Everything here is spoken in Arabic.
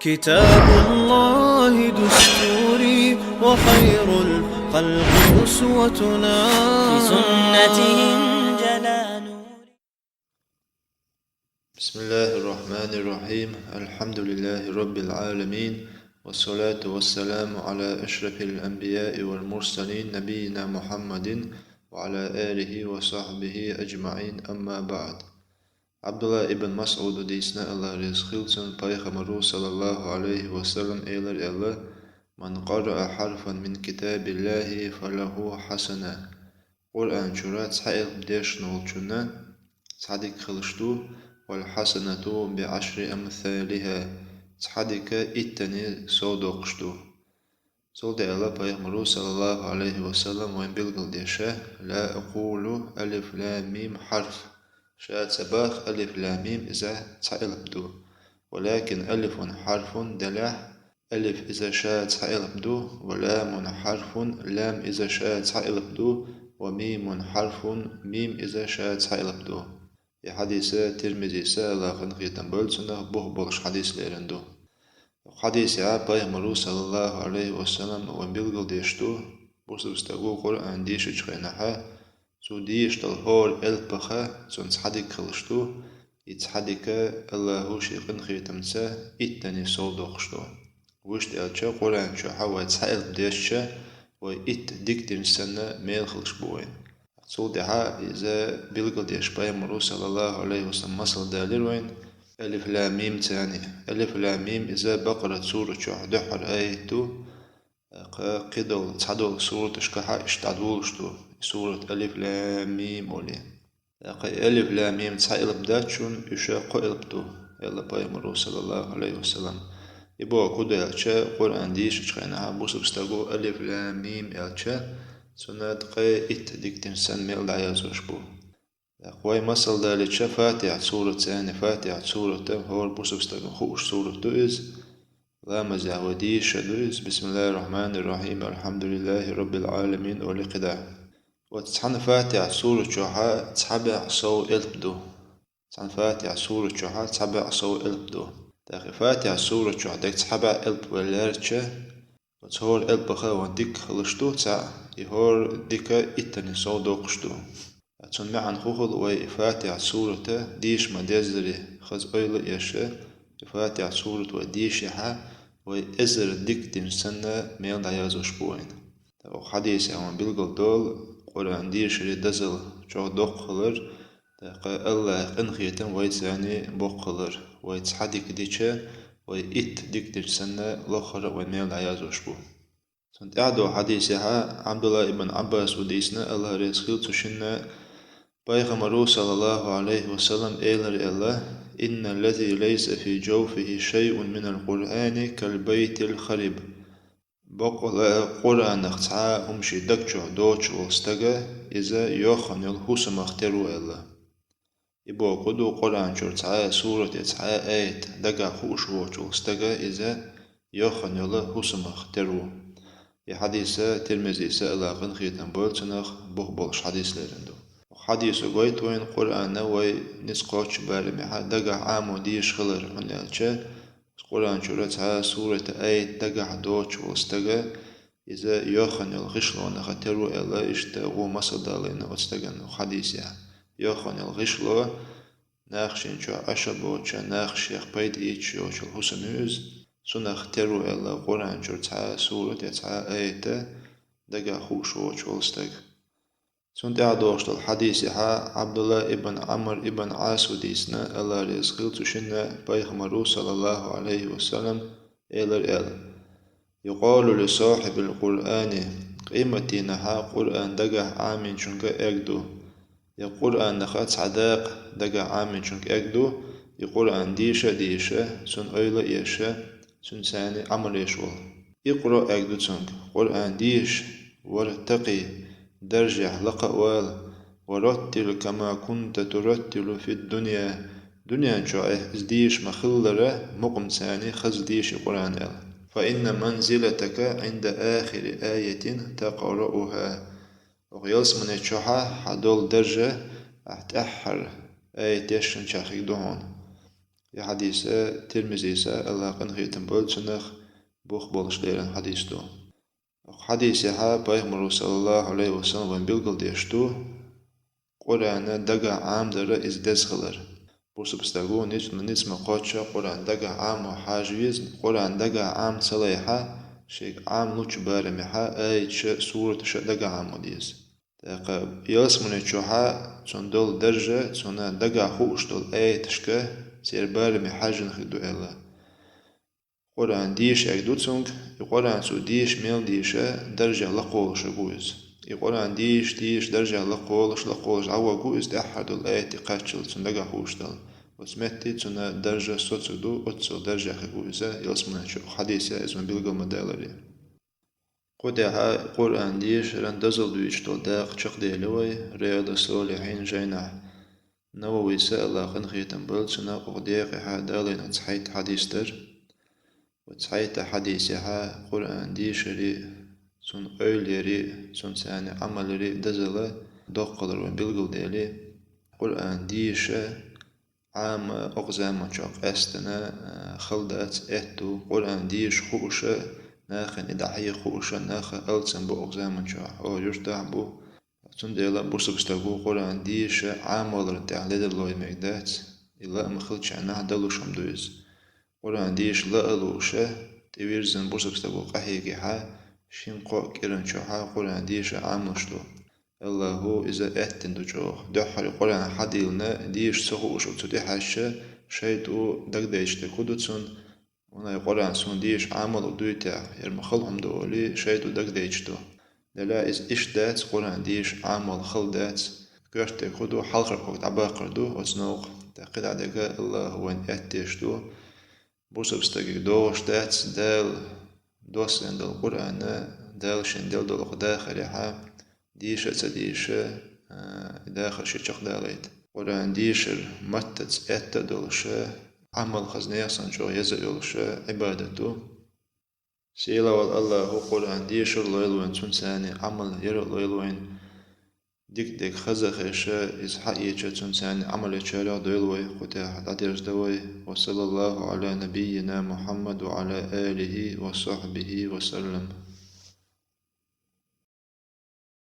كتاب الله دستوري وخير الخلق أسوتنا بسنته انجلى نوري. بسم الله الرحمن الرحيم. الحمد لله رب العالمين، والصلاة والسلام على أشرف الأنبياء والمرسلين نبينا محمد وعلى آله وصحبه أجمعين. أما بعد. عبد الله ibn Mas'ud deysine Allah razı olsun, Peygamber sallallahu aleyhi ve sellem eyler Allah: "Man qara'a harfan min kitabillahi falahu hasana." Kur'an çura tsa'il deş nolçuna tsadik kılıştu wal hasanatu bi ashri amthaliha. Tsadika ittani sodoqştu. Sol de Allah Peygamber sallallahu aleyhi ve sellem ve bilgil deşe: "La aqulu alif lam mim harf." شاءت سباخ ألف لام ميم إذا تعلبدو، ولكن ألف حرف دلح ألف إذا شاءت تعلبدو، ولام حرف لام إذا شاءت تعلبدو، وميم حرف ميم إذا شاءت تعلبدو. في حديث ترمذي سألا خنقيتا بلسنا بوه بولش حديث ليرندو. حديث Peygamber sallallahu aleyhi ve sellem ve bilgil deştu bursubstagu Kur'an deşi çıkaynaha so diştal hor elpaha son tsadik kılıştu itsadika Allahu şeyhin khaytamsa ittani soldoqştu. Vuşt elçe Kur'an şu hava tsail deşçe ve it diktin sana mel kılış boyun. So daha ize bilgil deş Peygamber sallallahu aleyhi ve sellem masal dalir veyn ألف لام ميم ثاني. ألف لام ميم إذا بقرت سورة دحر آيته قدل تعدل سورة إشكاها اشتعدول شتو سورة ألف لام ميم أولي ألف لام ميم تسعيل بداتشون يشا قلبتو يلا بيامر صلى الله عليه وسلم يبقى كده يلشا قرآن ديش اشخينها بوسو بستاقو ألف لام ميم يلشا سنات قي إت ديكتن سن ميل دعيازوش بو أخوي مسألة ذلك فاتحة سورة ثانية فاتحة سورة هو البوسف استخدم خوش سورة دوز لا مزعوديش دوز بسم الله الرحمن الرحيم الحمد لله رب العالمين ولقدا وتسحن فاتحة سورة شوحة تسحبع صو إلبدو تسحن فاتحة سورة شوحة تسحبع صو إلبدو داخل فاتحة سورة شوحة داك تسحبع إلب ولارتشة وتهور إلب خاوان ديك خلشتو تسع يهور ديكا إتني صو دوقشتو أتون معن خوخل وفاتح سورة ديش ما دزري خز أيل يشة فاتح سورة وديشها وإزر ديكتين سنة ميل دعيازوش بوين. تبو حديث عن بلغل دول قرآن ديش دزل جو دقلر تقى الله قنخيتن ويتزاني بقلر ويتحديك ديشة وإت ديكتين سنة لخر وميل دعيازوش بو. سنت أعدو حديثها عبد الله ابن عباس وديسنا الله رسخيل تشنا Peygamber sallallahu aleyhi ve sellem eyler Allah: "İnnellezî leyse fî cevfihi şey'un minel Kur'âni kel beytil harib." Baqla Kur'an'ı tsa umşi dakço doç olstaga iza yohan yol husama xteru Allah. İbo kudu Kur'an çor tsa suret tsa ayet daga huş voç olstaga iza yohan yol husama xteru. Ya hadise Tirmizi ise Allah'ın khitan bolçanaq buh bolş hadislerinde. حديث قويت وين قرآن وي نسقوش بارمي دقع عامو ديش خلر من الشة قرآن شرتها سورة آية دقع دوش وستقى إذا يوخن الغشلون خطروا إلا إشتاقوا مصد لنا وستقى حديثها يوخن الغشلو ناخشين شو عشبوش ناخش يخبيد إيش يوش الحسنوز سنة خطروا إلا قرآن شرتها سورة آية دقع خوش وش وستقى. سنت أعدوش الحديث عبد الله ابن عمرو ابن عاص وديسنا الله رزقل تشنا بيغمر صلى الله عليه وسلم إلر يقال لصاحب القرآن قيمتي نها قرآن دقع عامين شنك أجدو يقرآن نخات عداق دقع عامين شنك أجدو يقرآن ديشة سن أيلا إيشة سن ساني عمر يشول يقرأ أجدو سنك قرآن ديش ورتقي درجة لقوال ورتل كما كنت ترتل في الدنيا دنيا شوائه ازديش مخلرة مقم ثاني خزديش قرآن فإن منزلتك عند آخر آية تقرأها وغيلس من الشوحة حدول درجة أحتحر آية يشن شاخي دهون يا حديثة ترمزي سا الله قن خيتم بولتنخ بوخ بولش ليرن حديث دو حديث يحا بايغمرو صلى الله عليه وسلم وين بيلقل ديشتو قرآن دقا عام در إز دزخلر بوسو بستاقو نيز مقوتشا قرآن دقا عام وحاجويز قرآن دقا عام صليحا شيك عام لوچ بارمحا آيت سورة دقا عام وديز تاقا يلسموني چوحا چون دول درجة چون دقا خوش دول آيتشكا سير بارمحا جنخدو إلا قرآن ديش أكدوتسونج القرآن سو ديش ميل ديشة درجة لقولش أقوز القرآن ديش درجة لقولش عوا أقوز أحد الآيات قاتشل تندقى خوشتل وسمتي تنا درجة صوتسدو أتسو درجة أقوزة يلسمنا شو حديثة اسم بيلقى مدالري قدها قرآن ديش رندزل دويشتل داق چق ديلوي رياض الصالحين جينح نووي سألا خنخيتن بلتنا قديق حادالين أتصحيت حديثتر وتصحيت حديثها قرآن ديشري سون أوليري سون ساني عملري دزلا دوقلر وبيلقل ديلي قرآن ديشة عام أقزام شاق أستنا خلدات إتو قرآن ديش خوشة ناخن إدعي خوشة ناخ ألتسن بو أقزام شاق أو يرتاح بو سون ديلا بوسبستاقو قرآن ديشة عام ولرتاح لدلوي مقدات إلا مخلتش عنها دلو شمدويز قرآن ديش لا ألوشة تبيرزن بوسبستاقو قحيقي حا شنقو كيرن شوحا قرآن ديش عاملشلو الله إذا أهتن دو جوخ دحر قرآن حديلنا ديش سخوش وتدي حاشة شيدو دقديش تكودتسون وناي قرآن سون ديش عامل دويتا يرمخلهم دولي شيدو دقديش دو دلا إز إشدات قرآن ديش عامل خلدات كرت كودو حلقر قوت عباقر دو وتنوق تقيد عدقاء الله وين أهتش دو بوسبستاقي دوش دات دال دوسن دل قرآن دالشن دل دلق داخل يحا ديشة تديشة داخل شيء داليت قرآن ديشر متت أتا دلشة عمل خزنية سنجو يزيولشة عبادته سيلا والله قرآن ديشر ليلوين تنساني عمل يرو ليلوين ديك خزخيشة إز حقيقة تنساني عمل يشارع ديلوي قتاح العديرج دوي وصلى الله على نبينا محمد وعلى آله وصحبه وسلم